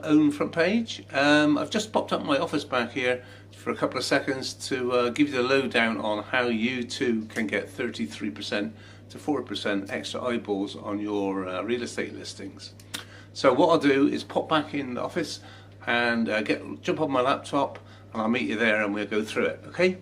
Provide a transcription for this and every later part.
own front page. I've just popped up my office back here for a couple of seconds to give you the lowdown on how you too can get 33% to 4% extra eyeballs on your real estate listings. So what I'll do is pop back in the office and jump on my laptop, and I'll meet you there and we'll go through it, okay?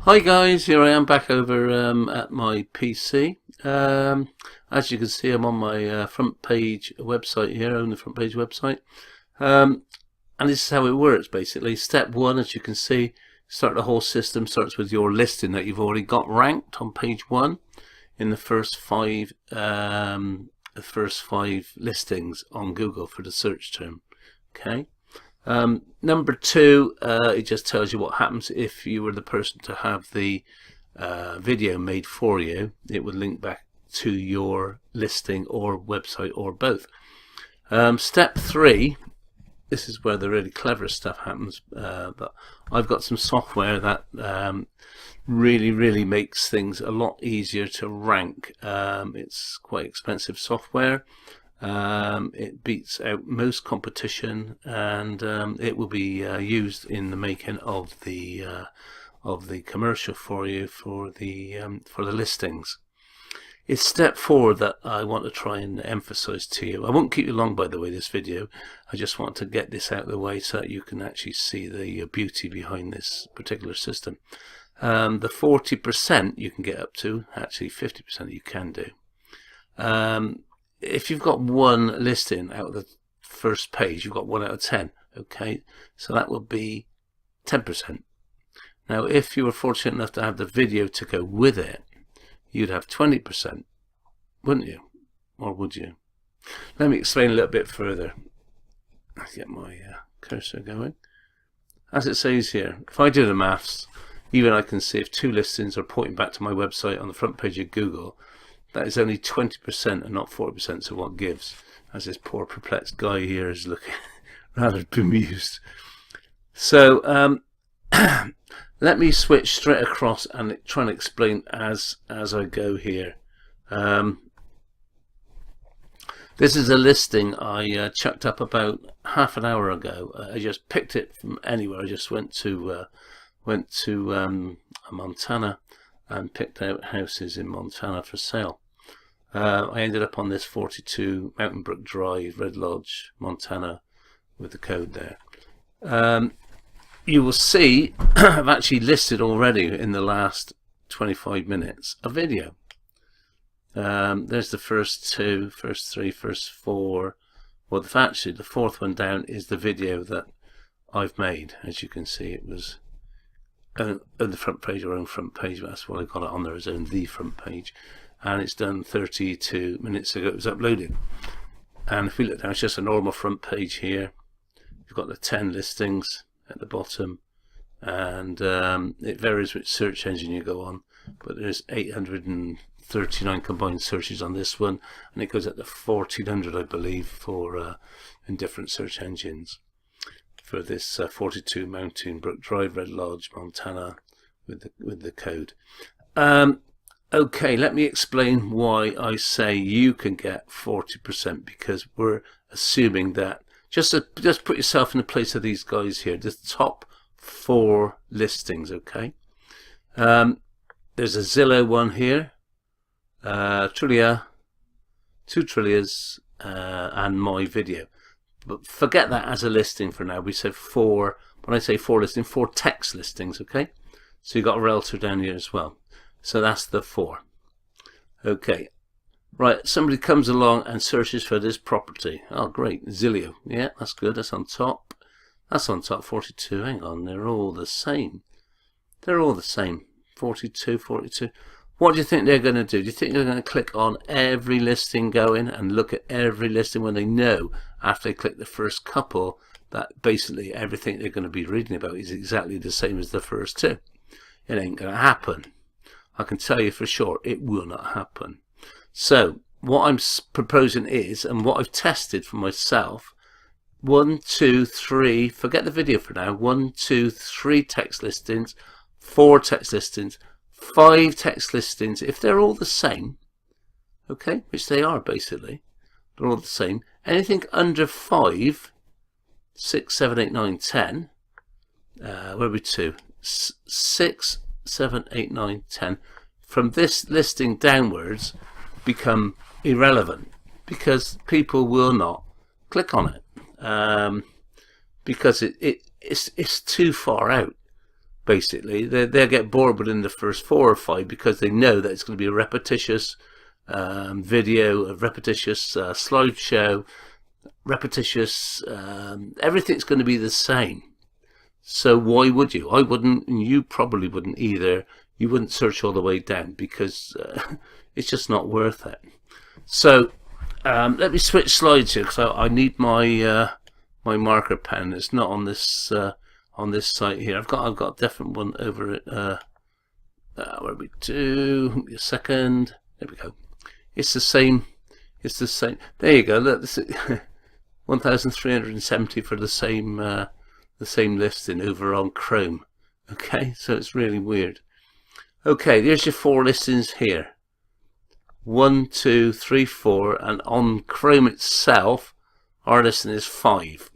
Hi guys, here I am back over at my PC. As you can see, I'm on my front page website here, on the front page website. And this is how it works basically. Step one, as you can see, start the whole system starts with your listing that you've already got ranked on page 1 in the first five listings on Google for the search term. Okay. Number 2, it just tells you what happens if you were the person to have the video made for you. It would link back to your listing or website or both. Step 3, this is where the really clever stuff happens, but I've got some software that really makes things a lot easier to rank. It's quite expensive software. It beats out most competition, and it will be used in the making of the commercial for you for the listings. It's step 4 that I want to try and emphasize to you. I won't keep you long, by the way, this video. I just want to get this out of the way so that you can actually see the beauty behind this particular system. The 40% you can get up to, actually 50% you can do. If you've got one listing out of the first page, you've got 1 out of 10, okay? So that will be 10%. Now, if you were fortunate enough to have the video to go with it, you'd have 20%, wouldn't you? Or would you? Let me explain a little bit further. Let's get my cursor going. As it says here, if I do the maths, even I can see if 2 listings are pointing back to my website on the front page of Google, that is only 20% and not 40%, so what gives? As this poor perplexed guy here is looking rather bemused. So let me switch straight across and try and explain as I go here. This is a listing I chucked up about half an hour ago. I just picked it from anywhere. I just went to Montana and picked out houses in Montana for sale. I ended up on this 42 Mountain Brook Drive, Red Lodge, Montana, with the code there. You will see I've actually listed already in the last 25 minutes a video. There's the first 2, first 3, first 4. Well, actually the 4th one down is the video that I've made. As you can see, it was on the front page, or own front page. That's why I got it on there as on the front page, and it's done 32 minutes ago. It was uploaded. And if we look down, it's just a normal front page here. You've got the 10 listings at the bottom, and it varies which search engine you go on, but there's 839 combined searches on this one, and it goes up to 1400, I believe, for in different search engines for this 42 Mountain Brook Drive, Red Lodge, Montana, with the code. Okay, let me explain why I say you can get 40%, because we're assuming that just put yourself in the place of these guys here, the top 4 listings, okay? There's a Zillow one here, Trulia, 2 Trulias, and my video. But forget that as a listing for now. We said 4, when I say 4 listings, 4 text listings, okay? So you've got a realtor down here as well. So that's the 4. Okay. Right, somebody comes along and searches for this property. Oh, great. Zillow. Yeah, that's good. That's on top. That's on top. 42. Hang on. They're all the same. They're all the same. 42, 42. What do you think they're going to do? Do you think they're going to click on every listing going and look at every listing when they know after they click the first couple that basically everything they're going to be reading about is exactly the same as the first 2? It ain't going to happen. I can tell you for sure it will not happen. So what I'm proposing is, and what I've tested for myself, 1, 2, 3, forget the video for now, 1, 2, 3 text listings, 4 text listings, 5 text listings. If they're all the same, okay, which they are basically, they're all the same. Anything under 5, 6, 7, 8, 9, 10, where are we to? 6, 7, 8, 9, 10, from this listing downwards become irrelevant because people will not click on it because it's too far out. Basically, they'll get bored within the first 4 or 5 because they know that it's going to be a repetitious video, a repetitious slideshow, repetitious, everything's going to be the same. So why would you? I wouldn't, and you probably wouldn't either. You wouldn't search all the way down because it's just not worth it. So let me switch slides here because I need my my marker pen. It's not on this site here. I've got a different one over it. Where we do? A second. There we go. It's the same. It's the same. There you go. Look, this is 1,370 for the same listing over on Chrome. Okay, so it's really weird. Okay, there's your 4 listings here. 1, 2, 3, 4, and on Chrome itself, our listing is 5.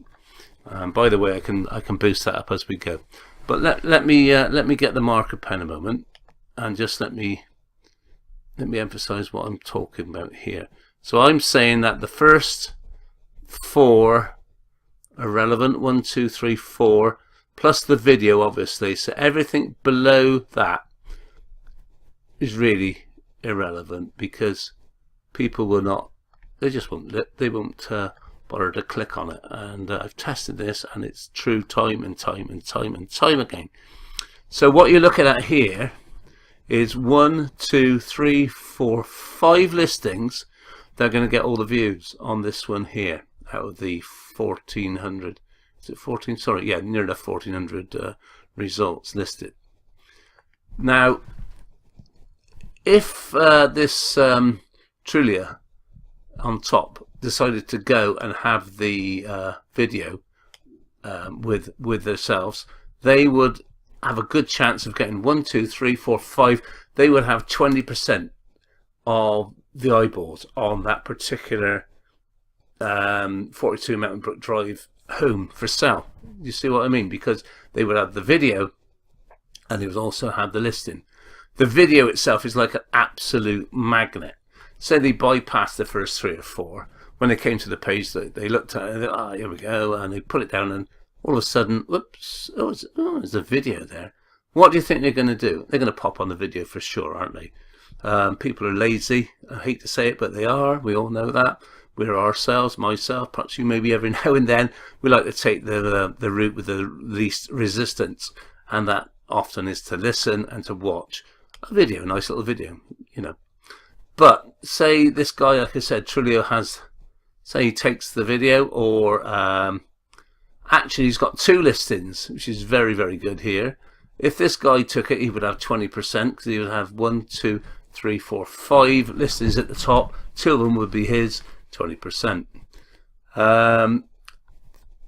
By the way, I can boost that up as we go. But let me get the marker pen a moment, and just let me emphasize what I'm talking about here. So I'm saying that the first 4 are relevant, 1, 2, 3, 4, plus the video, obviously. So everything below that is really irrelevant because people will not. They just won't. They won't bother to click on it. And I've tested this, and it's true time and time and time and time again. So what you're looking at here is 1, 2, 3, 4, 5 listings that are going to get all the views on this one here out of the 1,400. Is it 14? Sorry, yeah, near the 1,400 results listed. Now, if this Trulia on top decided to go and have the video with themselves, they would have a good chance of getting 1, 2, 3, 4, 5. They would have 20% of the eyeballs on that particular 42 Mountain Brook Drive home for sale. You see what I mean? Because they would have the video and they would also have the listing. The video itself is like an absolute magnet. Say they bypassed the first 3 or 4. When they came to the page, they looked at it and they thought, here we go, and they put it down, and all of a sudden, whoops, there's a video there. What do you think they're going to do? They're going to pop on the video for sure, aren't they? People are lazy. I hate to say it, but they are. We all know that. We're ourselves, myself, perhaps you maybe every now and then. We like to take the route with the least resistance, and that often is to listen and to watch a video, a nice little video, you know. But say this guy, like I said, Trulio has, say he takes the video, or actually he's got 2 listings, which is very, very good here. If this guy took it, he would have 20% because he would have 1, 2, 3, 4, 5 listings at the top. 2 of them would be his, 20%.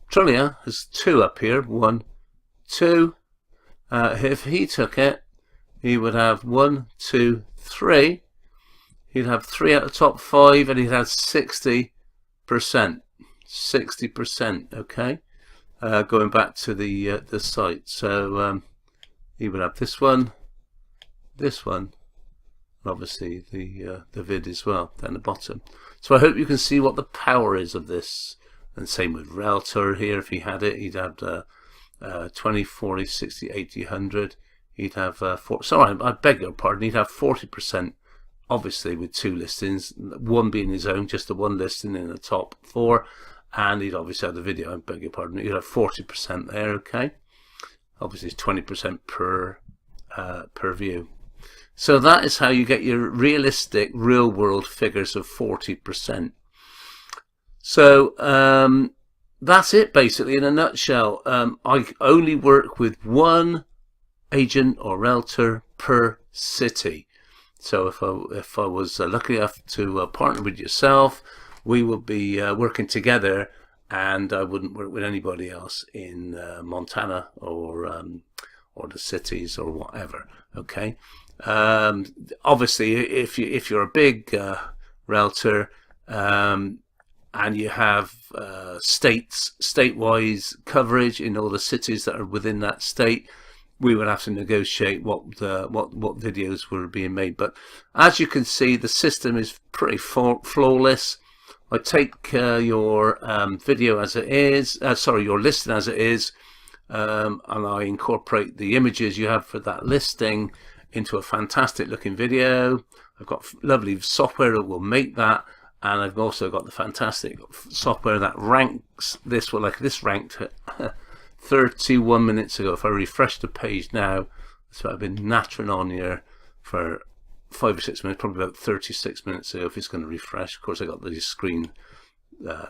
Trulia has 2 up here, 1, 2. If he took it, he would have 1, 2, 3. He'd have 3 out of the top 5, and he'd have 60%. 60%. Okay. Going back to the site. So he would have this one, and obviously the vid as well down the bottom. So I hope you can see what the power is of this. And same with Realtor here. If he had it, he'd have 20, 40, 60, 80, 100. He'd have sorry, I beg your pardon. He'd have 40%. Obviously with 2 listings, 1 being his own, just the 1 listing in the top 4, and he'd obviously have the video. I beg your pardon. You'd have 40% there. Okay. Obviously it's 20% per view. So that is how you get your realistic, real world figures of 40%. So that's it basically in a nutshell. I only work with 1 agent or realtor per city. So if I was lucky enough to partner with yourself, we will be working together and I wouldn't work with anybody else in Montana or the cities or whatever. Okay. Obviously, if you're a big realtor, and you have statewide coverage in all the cities that are within that state, we would have to negotiate what videos were being made. But as you can see, the system is pretty flawless. I take your video as it is, your listing as it is, and I incorporate the images you have for that listing into a fantastic looking video. I've got lovely software that will make that, and I've also got the fantastic software that ranks this. Well, like this ranked 31 minutes ago. If I refresh the page now, so I've been nattering on here for 5 or 6 minutes, probably about 36 minutes ago if it's going to refresh. Of course, I got the screen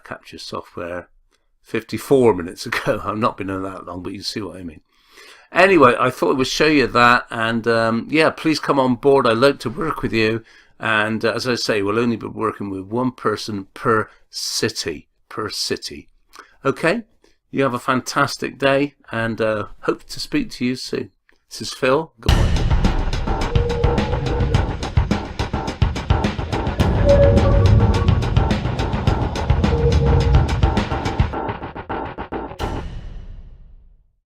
capture software 54 minutes ago. I've not been on that long, but you see what I mean. Anyway, I thought I would show you that, and yeah, please come on board. I'd like to work with you, and as I say, we'll only be working with one person per city. Okay, you have a fantastic day, and hope to speak to you soon. This is Phil. Goodbye.